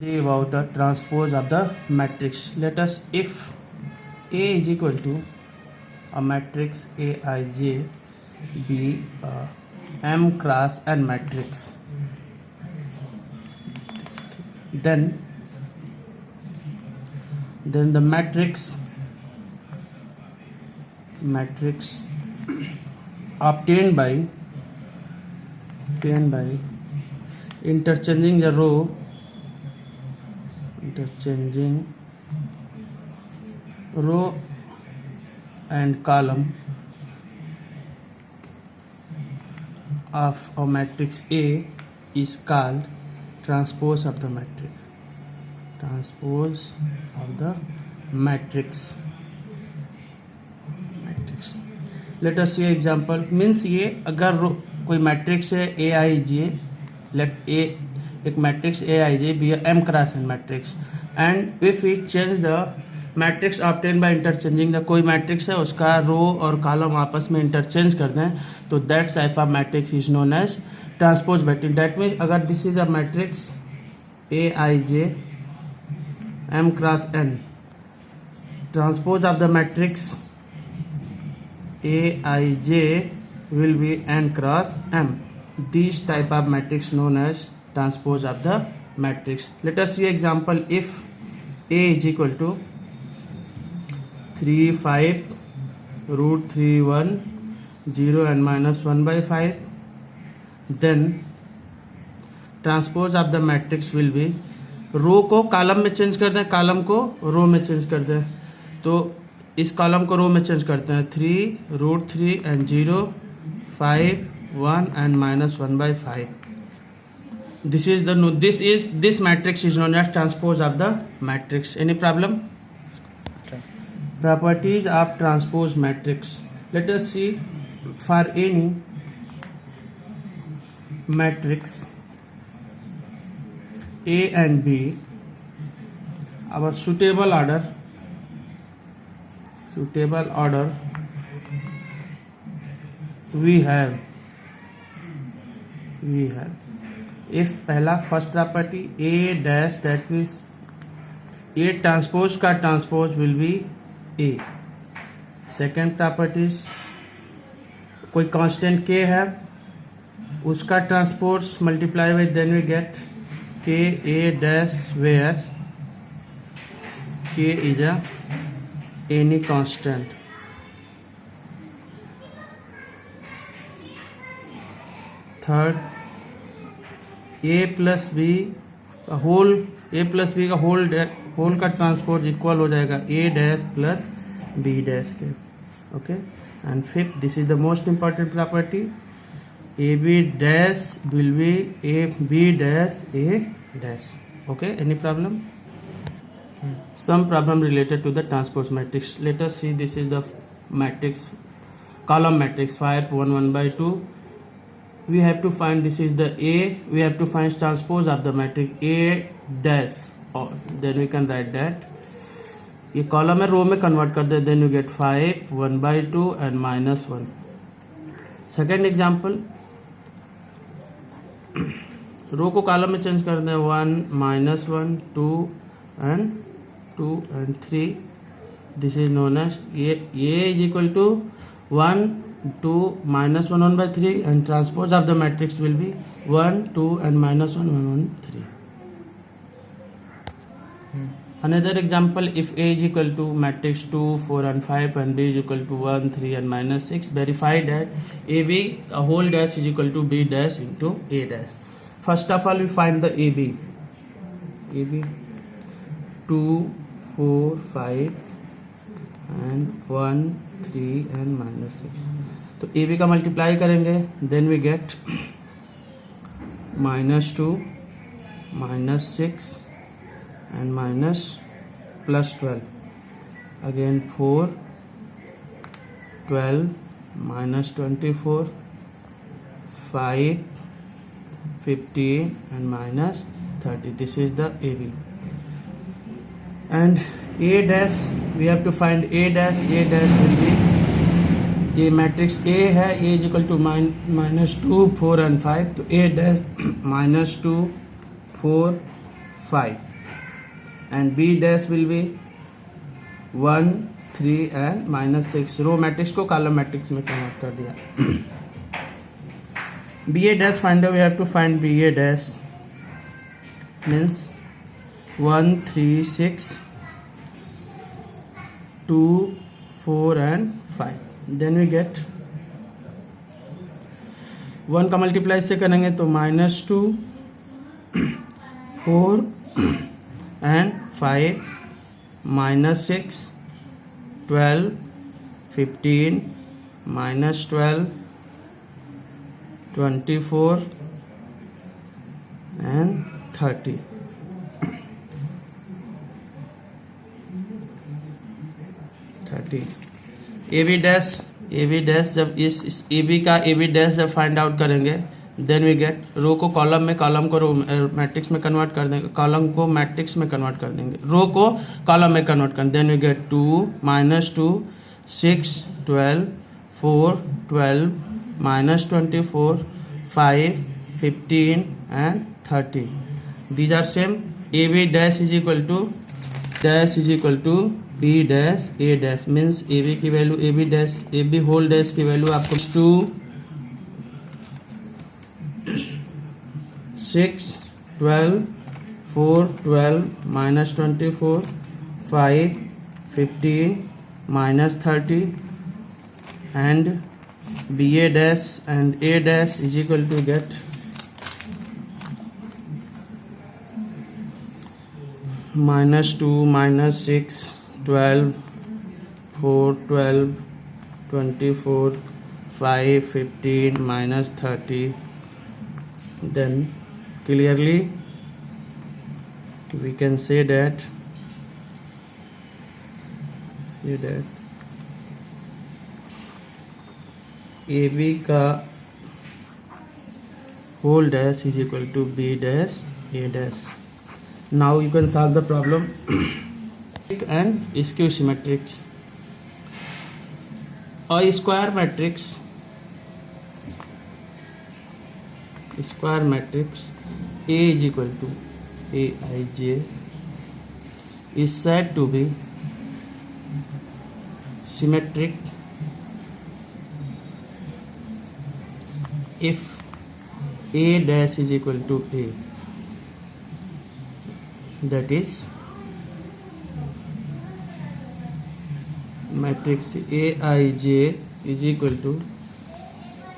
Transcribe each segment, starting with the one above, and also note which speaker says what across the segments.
Speaker 1: About the transpose of the matrix. Let us, if A is equal to a matrix Aij be a M cross N matrix, then the matrix obtained by interchanging the row and column of a matrix A is called transpose of the matrix. Let us see example. Means ये अगर कोई matrix है ए I J, let A एक matrix A I J be M cross N matrix, and if we change the matrix obtain by interchanging the, कोई matrix है उसका रो और column आपस में इंटरचेंज कर दें तो that type of matrix is known as transpose matrix. That means अगर this is a matrix A I J M cross N, transpose of the matrix Aij will be n cross m. These type of matrix known as transpose of the matrix. Let us see example. If A is equal to 3 5 root 3 1 0 and minus 1 by 5, then transpose of the matrix will be, रो को column में change कर दें, column को रो में change कर दें. तो इस कॉलम को रो में चेंज करते हैं. 3 root 3 and 0 5 1 and minus 1 by 5. This matrix is known as transpose of the matrix. Any problem? Properties of transpose matrix. Let us see for any matrix A and B, our suitable order we have if पहला first property A dash, that means A transpose का transpose will be A. Second properties, कोई constant K है उसका transpose multiply with, then we get K A dash where K is any constant. Third, A plus B का whole का transpose equal हो जाएगा A dash plus B dash के. Okay. And fifth, this is the most important property, AB dash will be AB dash A dash. Okay, any problem? Some problem related to the transpose matrix. Let us see. This is the matrix, column matrix 5 1 1 by 2. We have to find, this is the A, we have to find transpose of the matrix A dash, or then we can write that ये column है रो में convert कर दे, then you get 5 1 by 2 and minus 1. Second example, रो को column में change कर दें, 1 minus 1 2 and 3. This is known as A is equal to 1 2 minus 1 1 by 3 and transpose of the matrix will be 1 2 and minus 1 1 1 3. Another example, if A is equal to matrix 2 4 and 5 and B is equal to 1 3 and minus 6, verify that AB a whole dash is equal to B dash into A dash. First of all, we find the AB 2 4 5 and 1 3 and minus 6. तो AB का multiply करेंगे, then we get minus 2 minus 6 and minus plus 12, again 4 12 minus 24 5 15 and minus 30. This is the AB. And A dash, we have to find A dash will be ये matrix A है, ए is equal to -2 4 and 5, तो ए dash -2 4 5 and B dash will be 1, 3 and -6. Row matrix को column matrix में convert कर दिया. BA dash find out, we have to find BA dash means 1, 3, 6, 2, 4 and 5. Then we get 1 का multiply से करेंगे तो -2, 4 and 5, -6, 12, 15, -12, 24 and 30. A B dash जब इस ए बी का ए बी डैश जब फाइंड आउट करेंगे देन वी गेट रो को कॉलम में, कॉलम को रो मैट्रिक्स में कन्वर्ट कर देंगे, कॉलम को मैट्रिक्स में कन्वर्ट कर देंगे, रो को कॉलम में कन्वर्ट कर then we gate 2, -2, 6, 12, 4, 12, -24, 5, 15 and 30. These are same. AB dash is equal to B dash A dash means AB की वैल्यू AB होल डैश की वैल्यू आपको 2, 6, 12, 4, 12, -24, 5, 15, -30 and BA dash and A dash is equal to get -2, -6, 12, 4, 12, 24, 5, 15, -30. Then clearly we can say that AB का whole dash is equal to B dash A dash. Now you can solve the problem and skew symmetrics. A square matrix A is equal to Aij is said to be symmetric if A dash is equal to A, that is matrix Aij is equal to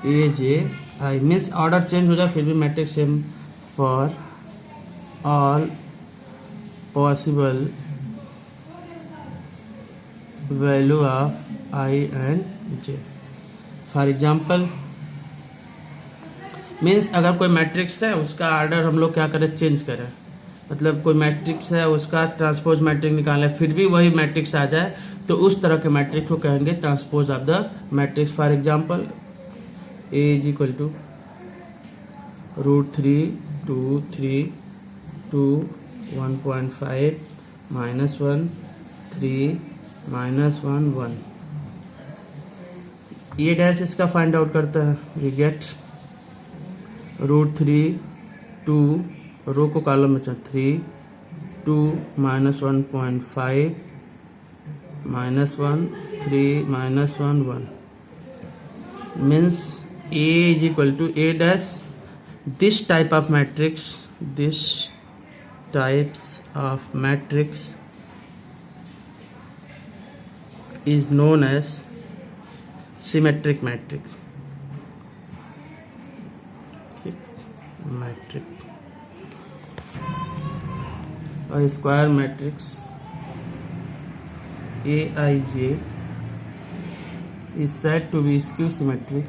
Speaker 1: Aj I means order change हो जाए फिर भी matrix same for all possible value of I and J. For example means अगर कोई matrix है उसका order हम लोग क्या करें, चेंज करें, मतलब कोई मैट्रिक्स है उसका ट्रांसपोज मैट्रिक्स निकाले फिर भी वही मैट्रिक्स आ जाए तो उस तरह के मैट्रिक्स को कहेंगे transpose of the matrix. For example A is equal to √3, 2, 3, 2, 1.5, -1, 3, -1, 1. ये डैश इसका फाइंड आउट करता है. वी गेट √3, 2 रो को कॉलम में 3, 2, -1.5, -1, 3, -1, 1 means A is equal to A dash. This types of matrix is known as symmetric matrix. A square matrix Aij is said to be skew symmetric.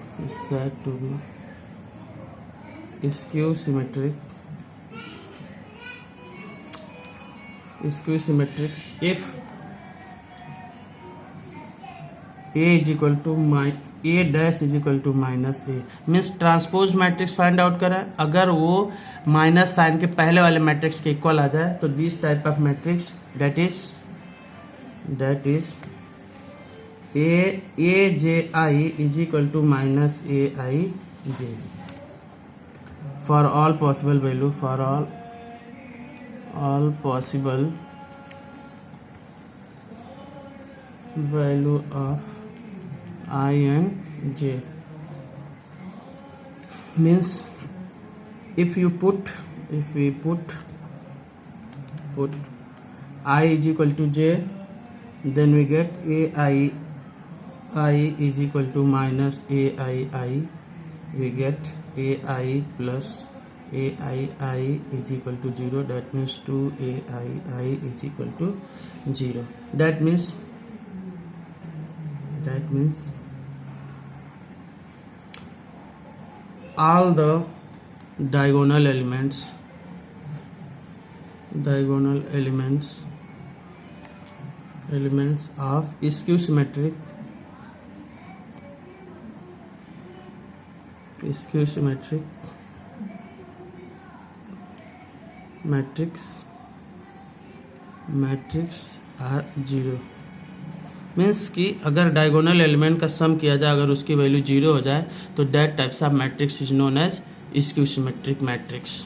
Speaker 1: If A is equal to A dash is equal to -A means transpose matrix find out करें अगर वो minus sign के पहले वाले matrix के equal आ जाए तो this type of matrix that is Aji is equal to -Aij for all possible value, value of I and j. Means if we put I is equal to j, then we get ai is equal to minus ai. We get ai plus ai is equal to 0. That means 2ai is equal to 0. That means all the diagonal elements of skew symmetric matrix are 0. Means कि अगर diagonal element का सम किया जाए, अगर उसकी value 0 हो जाए, तो that types of matrix is known as skew symmetric matrix.